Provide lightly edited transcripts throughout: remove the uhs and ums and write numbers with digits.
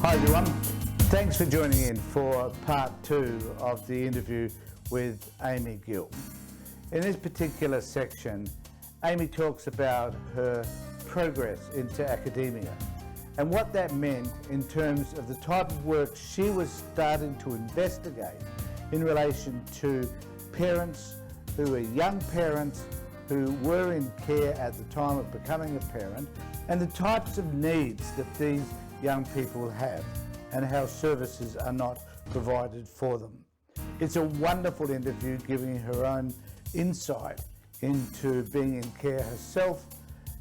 Hi everyone, thanks for joining in for part 2 of the interview with Amy Gill. In this particular section, Amy talks about her progress into academia and what that meant in terms of the type of work she was starting to investigate in relation to parents who were young parents who were in care at the time of becoming a parent, and the types of needs that these young people have and how services are not provided for them. It's a wonderful interview, giving her own insight into being in care herself,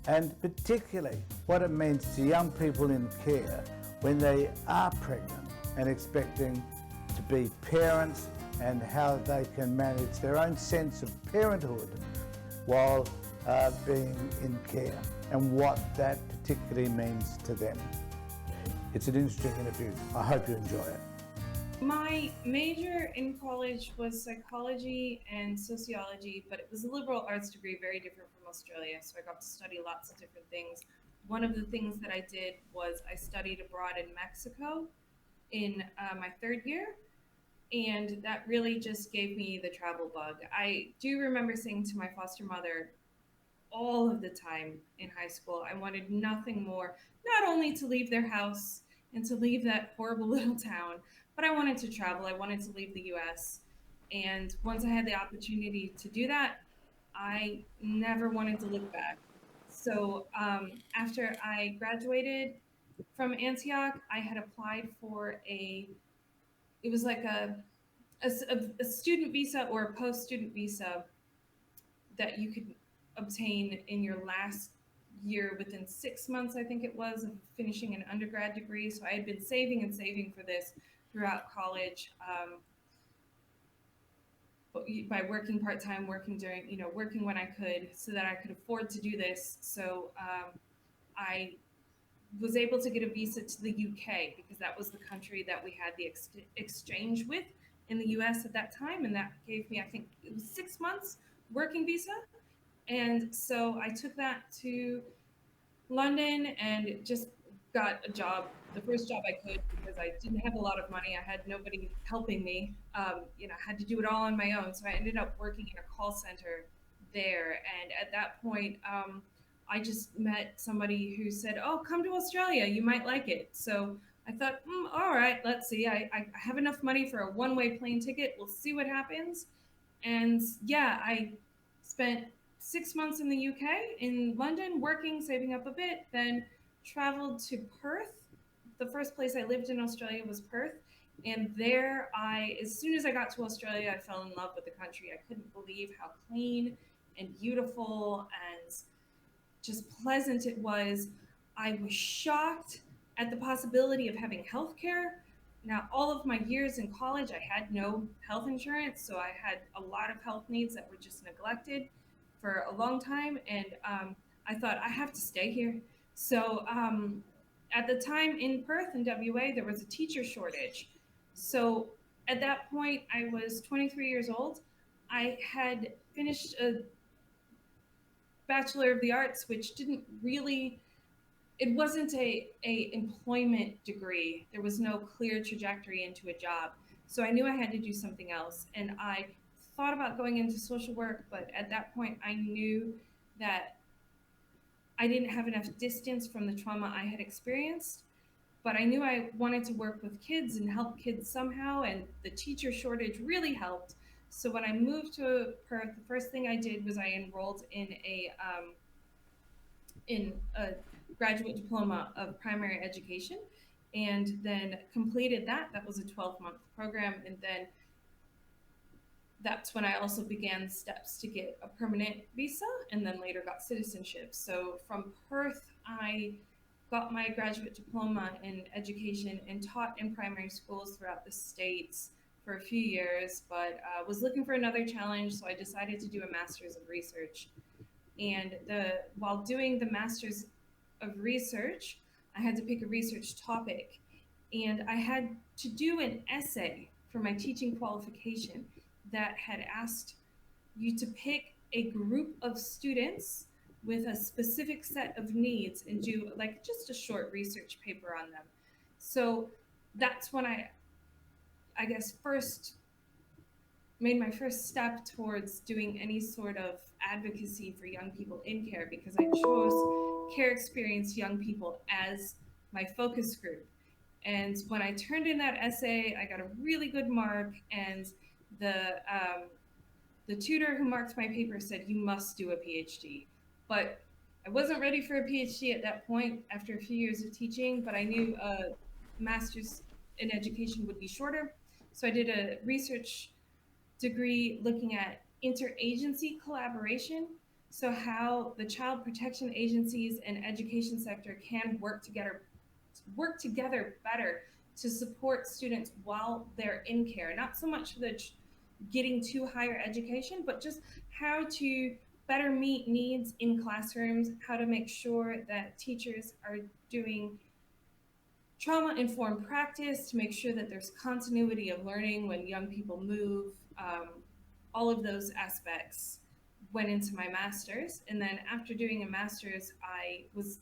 and particularly what it means to young people in care when they are pregnant and expecting to be parents, and how they can manage their own sense of parenthood while being in care, and what that particularly means to them. It's an interesting interview. I hope you enjoy it. My major in college was psychology and sociology, but it was a liberal arts degree, very different from Australia. So I got to study lots of different things. One of the things that I did was I studied abroad in Mexico in my third year, and that really just gave me the travel bug. I do remember saying to my foster mother all of the time in high school, I wanted nothing more, not only to leave their house and to leave that horrible little town, but I wanted to travel. I wanted to leave the US. And once I had the opportunity to do that, I never wanted to look back. So after I graduated from Antioch, I had applied for it was like a student visa or a post student visa that you could obtain in your last year within 6 months, I think it was, of finishing an undergrad degree. So I had been saving and saving for this throughout college, by working part time, working during, working when I could, so that I could afford to do this. So I was able to get a visa to the UK because that was the country that we had the exchange with in the US at that time, and that gave me, I think it was 6 months working visa. And so I took that to London and just got a job, the first job I could, because I didn't have a lot of money. I had nobody helping me. I had to do it all on my own. So I ended up working in a call center there. And at that point, I just met somebody who said, "Oh, come to Australia. You might like it." So I thought, all right, let's see. I have enough money for a one-way plane ticket. We'll see what happens. And yeah, I spent 6 months in the UK, in London, working, saving up a bit, then traveled to Perth. The first place I lived in Australia was Perth. And there, as soon as I got to Australia, I fell in love with the country. I couldn't believe how clean and beautiful and just pleasant it was. I was shocked at the possibility of having health care. Now, all of my years in college, I had no health insurance, so I had a lot of health needs that were just neglected for a long time. And I thought, I have to stay here. So at the time in Perth in WA, there was a teacher shortage. So at that point, I was 23 years old. I had finished a Bachelor of the Arts, which didn't really, it wasn't a employment degree. There was no clear trajectory into a job. So I knew I had to do something else. And I thought about going into social work, but at that point I knew that I didn't have enough distance from the trauma I had experienced. But I knew I wanted to work with kids and help kids somehow, and the teacher shortage really helped. So when I moved to Perth, the first thing I did was I enrolled in a graduate diploma of primary education, and then completed that. That was a 12-month program, and then that's when I also began steps to get a permanent visa, and then later got citizenship. So from Perth, I got my graduate diploma in education and taught in primary schools throughout the States for a few years, but was looking for another challenge, so I decided to do a master's of research. And while doing the master's of research, I had to pick a research topic, and I had to do an essay for my teaching qualification that had asked you to pick a group of students with a specific set of needs and do like just a short research paper on them. So that's when I guess, first made my first step towards doing any sort of advocacy for young people in care, because I chose care experienced young people as my focus group. And when I turned in that essay, I got a really good mark, and the um, the tutor who marked my paper said, "You must do a PhD." But I wasn't ready for a PhD at that point after a few years of teaching, but I knew a master's in education would be shorter. So I did a research degree looking at interagency collaboration. So, how the child protection agencies and education sector can work together better to support students while they're in care. Not so much the getting to higher education, but just how to better meet needs in classrooms, how to make sure that teachers are doing trauma informed practice to make sure that there's continuity of learning when young people move. All of those aspects went into my master's. And then after doing a master's, I was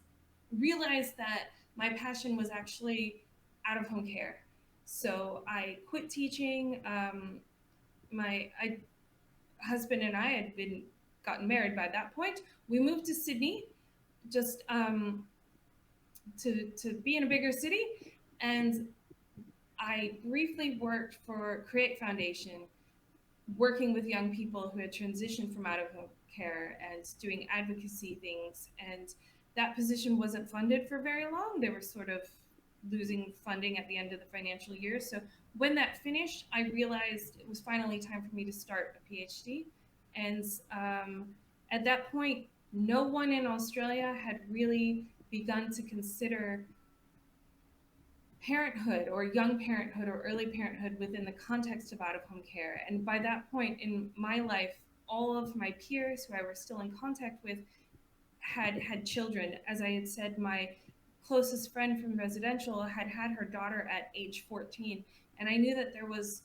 realized that my passion was actually out of home care. So I quit teaching. My husband and I had been gotten married by that point. We moved to Sydney just to be in a bigger city, and I briefly worked for Create Foundation, working with young people who had transitioned from out of home care and doing advocacy things. And that position wasn't funded for very long. They were sort of losing funding at the end of the financial year. So when that finished, I realized it was finally time for me to start a PhD. And at that point, no one in Australia had really begun to consider parenthood or young parenthood or early parenthood within the context of out of home care. And by that point in my life, all of my peers who I was still in contact with had children. As I had said, my closest friend from residential had her daughter at age 14. And I knew that there was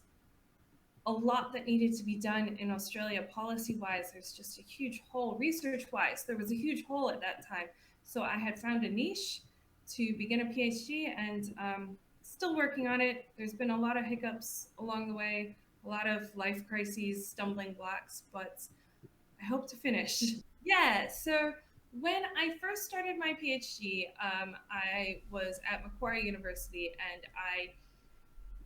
a lot that needed to be done in Australia policy wise. There's just a huge hole, research wise. There was a huge hole at that time. So I had found a niche to begin a PhD, and still working on it. There's been a lot of hiccups along the way, a lot of life crises, stumbling blocks, but I hope to finish. Yeah, so when I first started my PhD, I was at Macquarie University, and I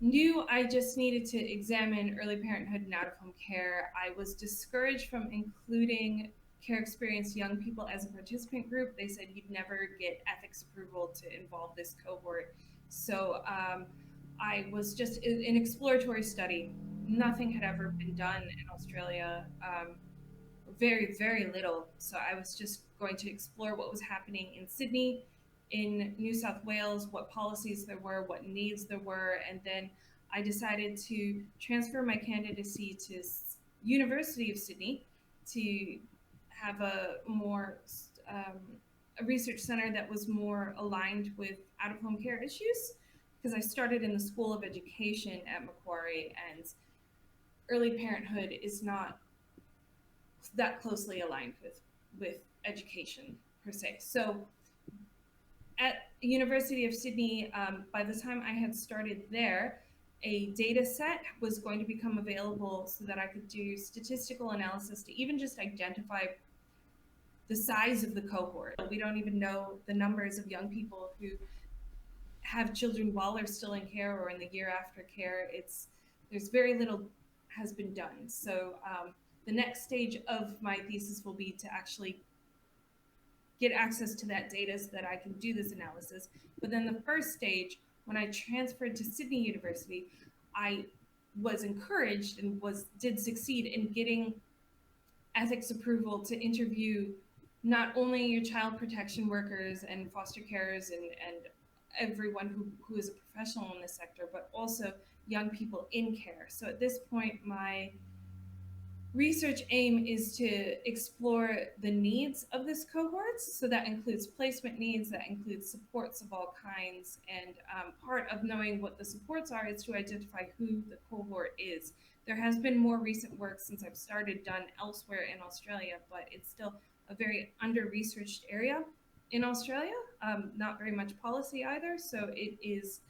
knew I just needed to examine early parenthood and out of home care. I was discouraged from including care experienced young people as a participant group. They said you'd never get ethics approval to involve this cohort. So I was just an exploratory study. Nothing had ever been done in Australia. Very, very little. So I was just going to explore what was happening in Sydney, in New South Wales, what policies there were, what needs there were, and then I decided to transfer my candidacy to University of Sydney to have a more um, a research center that was more aligned with out of home care issues, because I started in the School of Education at Macquarie, and early parenthood is not that closely aligned with education per se. So at University of Sydney, by the time I had started there, a data set was going to become available so that I could do statistical analysis to even just identify the size of the cohort. We don't even know the numbers of young people who have children while they're still in care or in the year after care. There's very little has been done. So the next stage of my thesis will be to actually get access to that data so that I can do this analysis. But then the first stage, when I transferred to Sydney University, I was encouraged and did succeed in getting ethics approval to interview not only your child protection workers and foster carers and everyone who is a professional in this sector, but also young people in care. So at this point, my research aim is to explore the needs of this cohort. So that includes placement needs, that includes supports of all kinds. And part of knowing what the supports are is to identify who the cohort is. There has been more recent work since I've started done elsewhere in Australia, but it's still a very under-researched area in Australia, not very much policy either. So it is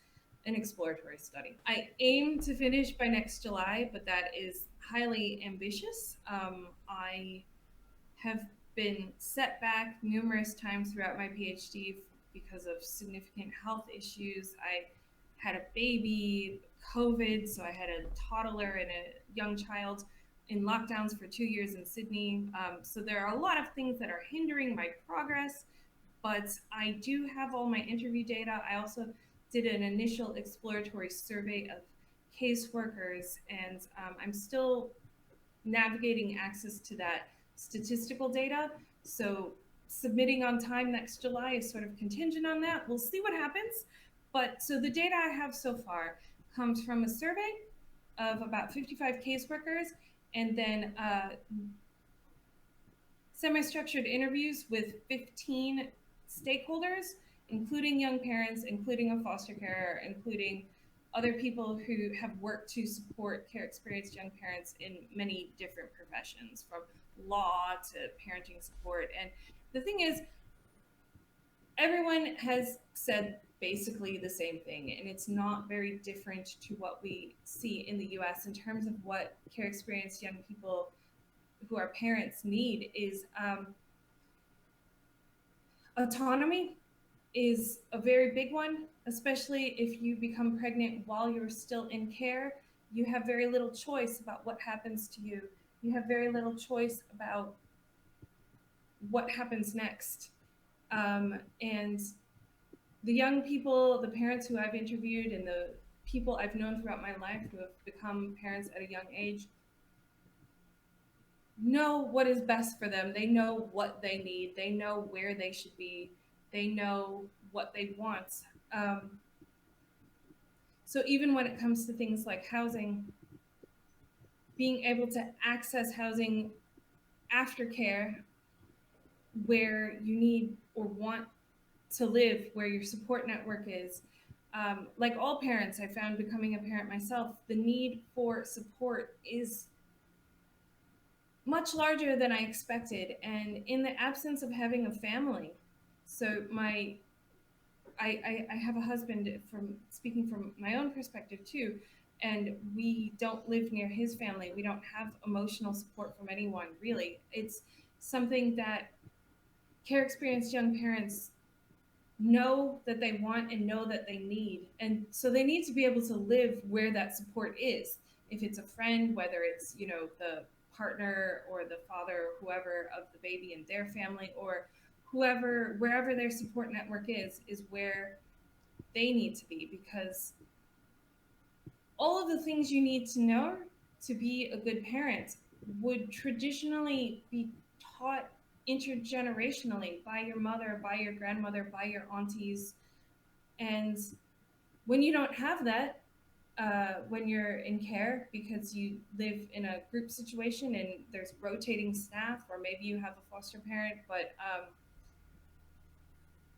an exploratory study. I aim to finish by next July, but that is highly ambitious. I have been set back numerous times throughout my PhD because of significant health issues. I had a baby, COVID, so I had a toddler and a young child in lockdowns for 2 years in Sydney. So there are a lot of things that are hindering my progress, but I do have all my interview data. I also did an initial exploratory survey of caseworkers, and I'm still navigating access to that statistical data. So submitting on time next July is sort of contingent on that. We'll see what happens. But so the data I have so far comes from a survey of about 55 caseworkers, and then semi-structured interviews with 15 stakeholders, including young parents, including a foster carer, including other people who have worked to support care experienced young parents in many different professions, from law to parenting support. And the thing is, everyone has said basically the same thing, and it's not very different to what we see in the US in terms of what care experienced young people who are parents need is autonomy is a very big one, especially if you become pregnant while you're still in care. You have very little choice about what happens to you. You have very little choice about what happens next. And the young people, the parents who I've interviewed, and the people I've known throughout my life who have become parents at a young age know what is best for them. They know what they need. They know where they should be. They know what they want. Um, so even when it comes to things like housing, being able to access housing after care where you need or want to live, where your support network is. Like all parents, I found becoming a parent myself, the need for support is much larger than I expected. And in the absence of having a family, so I have a husband, from speaking from my own perspective too, and we don't live near his family. We don't have emotional support from anyone, really. It's something that care experienced young parents know that they want and know that they need. And so they need to be able to live where that support is. If it's a friend, whether it's, the partner or the father or whoever of the baby and their family, or whoever, wherever their support network is where they need to be, because all of the things you need to know to be a good parent would traditionally be taught intergenerationally by your mother, by your grandmother, by your aunties. And when you don't have that, when you're in care because you live in a group situation and there's rotating staff, or maybe you have a foster parent, but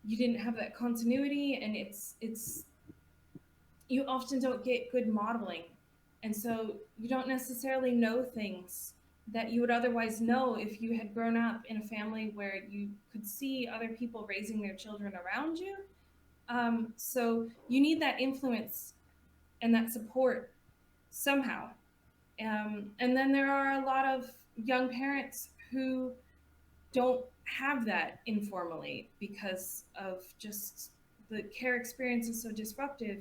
you didn't have that continuity, and it's you often don't get good modeling. And so you don't necessarily know things that you would otherwise know if you had grown up in a family where you could see other people raising their children around you. So you need that influence and that support somehow. And then there are a lot of young parents who don't have that informally because of just the care experience is so disruptive,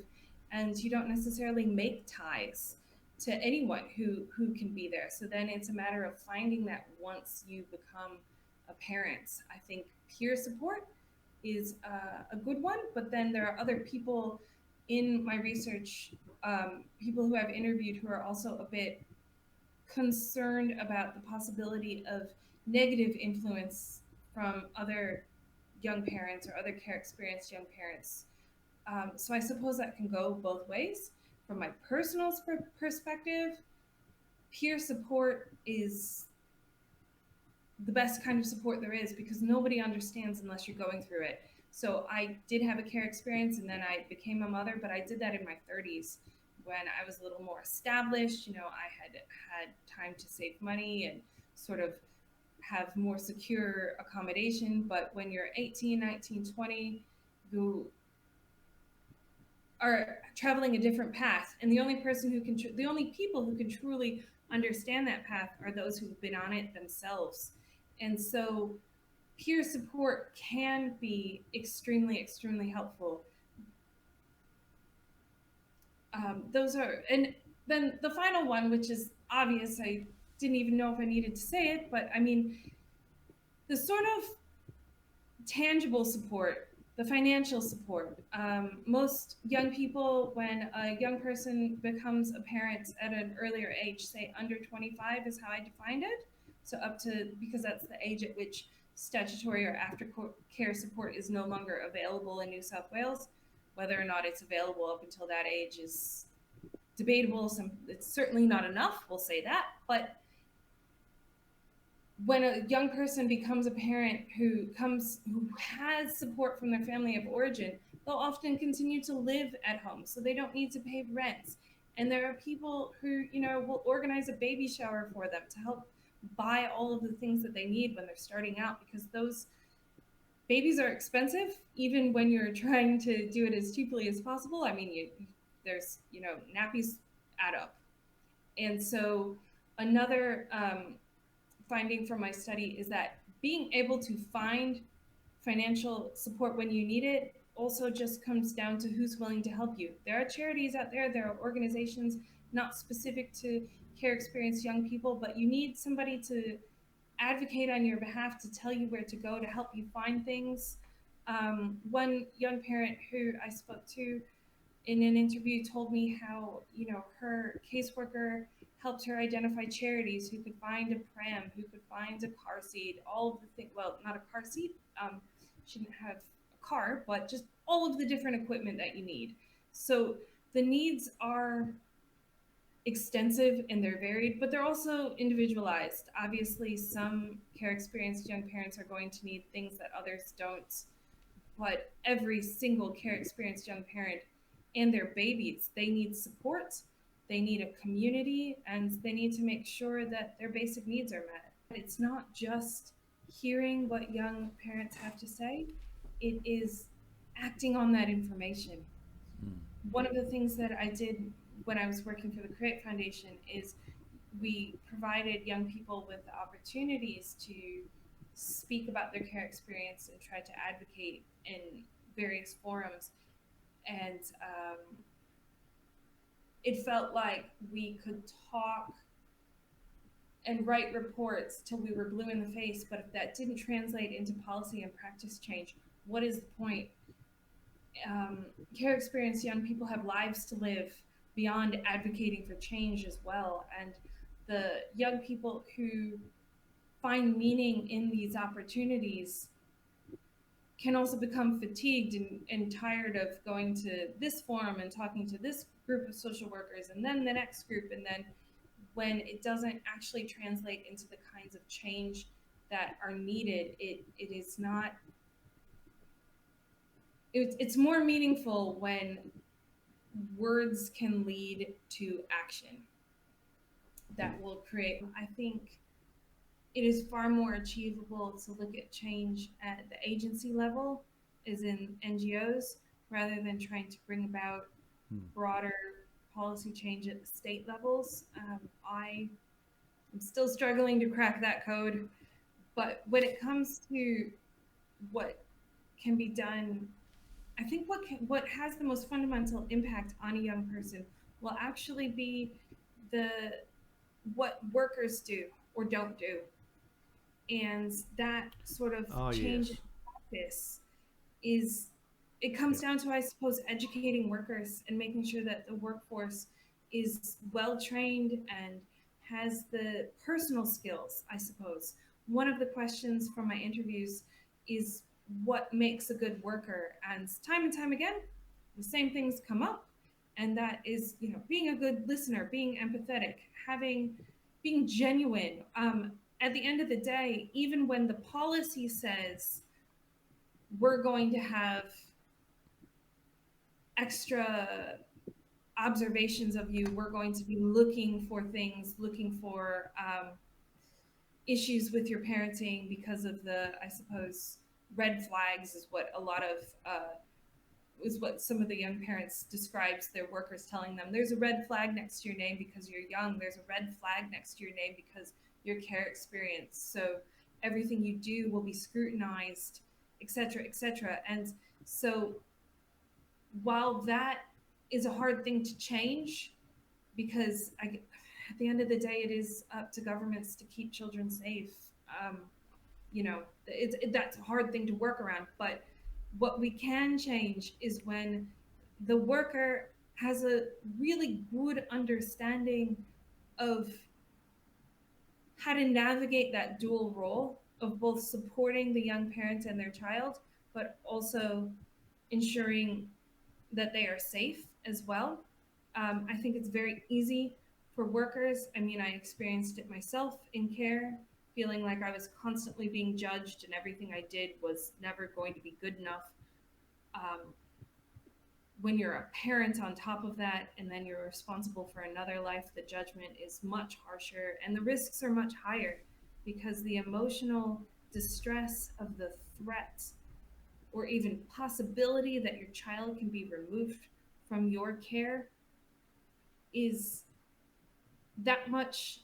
and you don't necessarily make ties to anyone who can be there. So then it's a matter of finding that once you become a parent. I think peer support is a good one, but then there are other people in my research, people who I've interviewed, who are also a bit concerned about the possibility of negative influence from other young parents or other care experienced young parents. So I suppose that can go both ways. From my personal perspective, peer support is the best kind of support there is, because nobody understands unless you're going through it. So I did have a care experience, and then I became a mother, but I did that in my 30s when I was a little more established. I had time to save money and sort of have more secure accommodation. But when you're 18, 19, 20, you are traveling a different path, and the only person who can the only people who can truly understand that path are those who've been on it themselves. And so peer support can be extremely, extremely helpful. Those are, and then the final one, which is obvious, I didn't even know if I needed to say it, but I mean, the sort of tangible support, the financial support. Most young people, when a young person becomes a parent at an earlier age, say under 25 is how I defined it. So up to, because that's the age at which statutory or aftercare support is no longer available in New South Wales. Whether or not it's available up until that age is debatable. It's certainly not enough, we'll say that. But when a young person becomes a parent who has support from their family of origin, they'll often continue to live at home, so they don't need to pay rent. And there are people who, will organize a baby shower for them to help buy all of the things that they need when they're starting out, because those babies are expensive, even when you're trying to do it as cheaply as possible. I mean, there's, nappies add up. And so another finding from my study is that being able to find financial support when you need it also just comes down to who's willing to help you. There are charities out there, there are organizations not specific to care experienced young people, but you need somebody to advocate on your behalf, to tell you where to go, to help you find things. One young parent who I spoke to in an interview told me how, her caseworker helped her identify charities who could find a pram, who could find a car seat, all of the things, well, not a car seat, she didn't have a car, but just all of the different equipment that you need. So the needs are extensive and they're varied, but they're also individualized. Obviously, some care experienced young parents are going to need things that others don't, but every single care experienced young parent and their babies, they need support, they need a community, and they need to make sure that their basic needs are met. It's not just hearing what young parents have to say, it is acting on that information. One of the things that I did when I was working for the Create Foundation is we provided young people with opportunities to speak about their care experience and try to advocate in various forums. And it felt like we could talk and write reports till we were blue in the face, but if that didn't translate into policy and practice change, what is the point? Care experienced young people have lives to live beyond advocating for change as well. And the young people who find meaning in these opportunities can also become fatigued and tired of going to this forum and talking to this group of social workers and then the next group, and then when it doesn't actually translate into the kinds of change that are needed, it is not, it's more meaningful when words can lead to action that will create. I think it is far more achievable to look at change at the agency level, as in NGOs, rather than trying to bring about broader policy change at the state levels. I'm still struggling to crack that code, but when it comes to what can be done, I think what has the most fundamental impact on a young person will actually be the what workers do or don't do. And that sort of change in practice is, it comes down to, I suppose, educating workers and making sure that the workforce is well trained and has the personal skills, I suppose. One of the questions from my interviews is what makes a good worker? And time again, the same things come up. And that is, being a good listener, being empathetic, being genuine. At the end of the day, even when the policy says we're going to have extra observations of you, we're going to be looking for things, looking for issues with your parenting because of the, I suppose, red flags is what a lot of is what some of the young parents describes their workers telling them. There's a red flag next to your name because you're young. There's a red flag next to your name because your care experience. So everything you do will be scrutinized, etc., etc. And so while that is a hard thing to change, because at the end of the day, it is up to governments to keep children safe. Um, that's a hard thing to work around. But what we can change is when the worker has a really good understanding of how to navigate that dual role of both supporting the young parent and their child, but also ensuring that they are safe as well. I think it's very easy for workers. I mean, I experienced it myself in care, feeling like I was constantly being judged and everything I did was never going to be good enough. Um, when you're a parent on top of that, and then you're responsible for another life, the judgment is much harsher and the risks are much higher because the emotional distress of the threat or even possibility that your child can be removed from your care is that much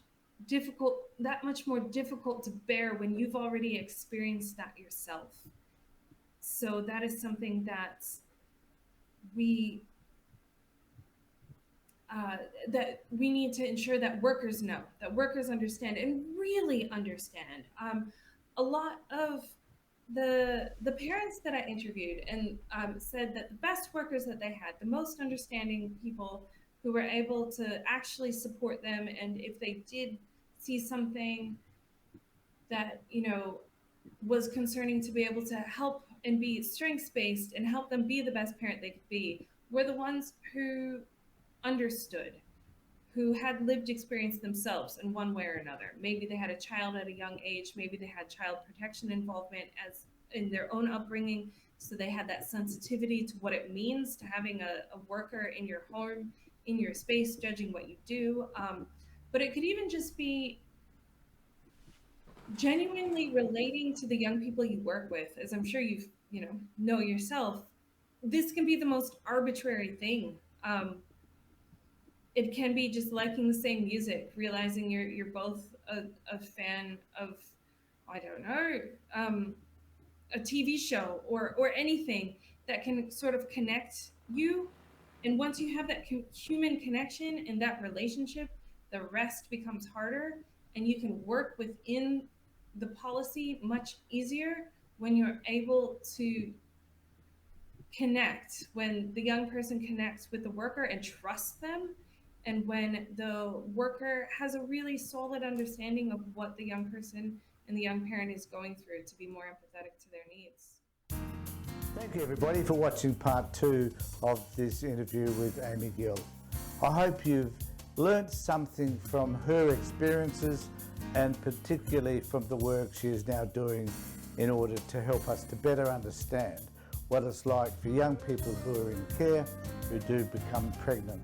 more difficult to bear when you've already experienced that yourself. So that is something that we that we need to ensure that workers know, that workers understand and really understand. A lot of the parents that I interviewed and said that the best workers that they had, the most understanding people who were able to actually support them, and if they did see something that was concerning, to be able to help and be strengths based and help them be the best parent they could be, were the ones who understood, who had lived experience themselves in one way or another. Maybe they had a child at a young age, maybe they had child protection involvement as in their own upbringing, so they had that sensitivity to what it means to having a worker in your home, in your space, judging what you do. But it could even just be genuinely relating to the young people you work with, as I'm sure know yourself. This can be the most arbitrary thing. It can be just liking the same music, realizing you're both a fan of, I don't know, a TV show or anything that can sort of connect you. And once you have that human connection and that relationship, the rest becomes harder, and you can work within the policy much easier when you're able to connect, when the young person connects with the worker and trusts them, and when the worker has a really solid understanding of what the young person and the young parent is going through, to be more empathetic to their needs. Thank you everybody for watching part 2 of this interview with Amy Gill. I hope you've learnt something from her experiences, and particularly from the work she is now doing in order to help us to better understand what it's like for young people who are in care who do become pregnant,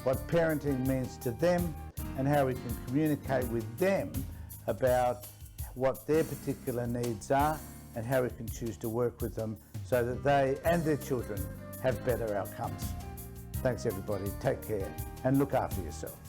what parenting means to them, and how we can communicate with them about what their particular needs are and how we can choose to work with them so that they and their children have better outcomes. Thanks everybody, take care and look after yourself.